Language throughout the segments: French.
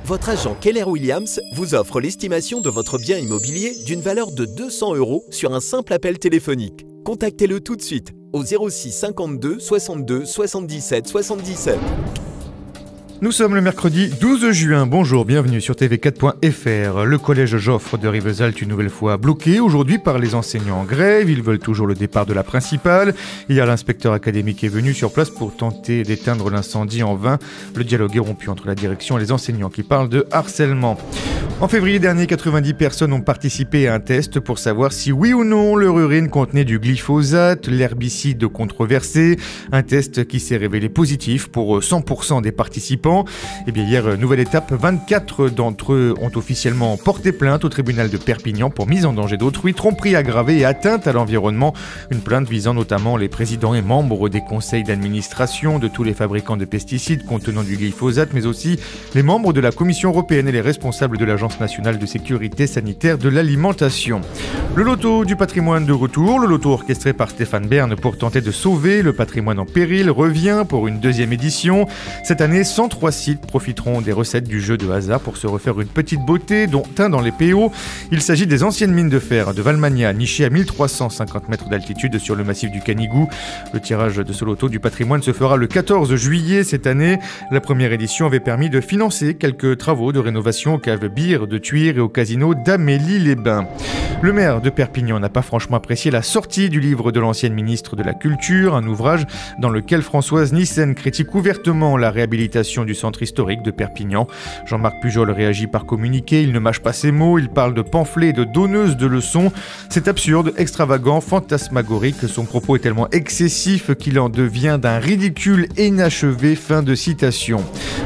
Votre agent Keller Williams vous offre l'estimation de votre bien immobilier d'une valeur de 200 € sur un simple appel téléphonique. Contactez-le tout de suite au 06 52 62 77 77. Nous sommes le mercredi 12 juin. Bonjour, bienvenue sur tv4.fr. Le collège Joffre de Rivesaltes une nouvelle fois bloqué aujourd'hui par les enseignants en grève. Ils veulent toujours le départ de la principale. Hier, l'inspecteur académique est venu sur place pour tenter d'éteindre l'incendie en vain. Le dialogue est rompu entre la direction et les enseignants qui parlent de harcèlement. En février dernier, 90 personnes ont participé à un test pour savoir si oui ou non leur urine contenait du glyphosate, l'herbicide controversé. Un test qui s'est révélé positif pour 100% des participants. Et bien hier, nouvelle étape, 24 d'entre eux ont officiellement porté plainte au tribunal de Perpignan pour mise en danger d'autrui, tromperie aggravée et atteinte à l'environnement. Une plainte visant notamment les présidents et membres des conseils d'administration de tous les fabricants de pesticides contenant du glyphosate, mais aussi les membres de la Commission européenne et les responsables de l'Agence nationale de sécurité sanitaire de l'alimentation. Le loto du patrimoine de retour, le loto orchestré par Stéphane Bern pour tenter de sauver le patrimoine en péril, revient pour une deuxième édition. Cette année, 103 sites profiteront des recettes du jeu de hasard pour se refaire une petite beauté, dont un dans les PO. Il s'agit des anciennes mines de fer de Valmagna, nichées à 1350 mètres d'altitude sur le massif du Canigou. Le tirage de ce loto du patrimoine se fera le 14 juillet cette année. La première édition avait permis de financer quelques travaux de rénovation aux caves bières de Thuir et au casino d'Amélie-les-Bains. Le maire de Perpignan n'a pas franchement apprécié la sortie du livre de l'ancienne ministre de la Culture, un ouvrage dans lequel Françoise Nyssen critique ouvertement la réhabilitation du centre historique de Perpignan. Jean-Marc Pujol réagit par communiqué, il ne mâche pas ses mots, il parle de pamphlets et de donneuses de leçons. C'est absurde, extravagant, fantasmagorique, son propos est tellement excessif qu'il en devient d'un ridicule inachevé. Fin de citation.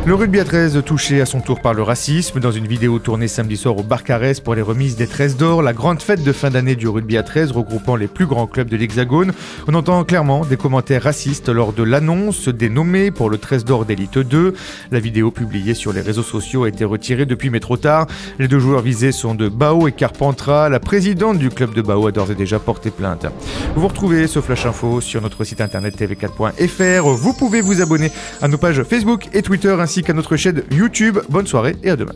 Le rugby à 13 touché à son tour par le racisme. Dans une vidéo tournée samedi soir au Barcarès pour les remises des 13 d'or, la grande fête de fin d'année du rugby à 13 regroupant les plus grands clubs de l'Hexagone, on entend clairement des commentaires racistes lors de l'annonce des nommés pour le 13 d'or d'élite 2. La vidéo publiée sur les réseaux sociaux a été retirée depuis, mais trop tard. Les deux joueurs visés sont de Bao et Carpentras. La présidente du club de Bao a d'ores et déjà porté plainte. Vous retrouvez ce Flash Info sur notre site internet tv4.fr. Vous pouvez vous abonner à nos pages Facebook et Twitter ainsi qu'à notre chaîne YouTube. Bonne soirée et à demain.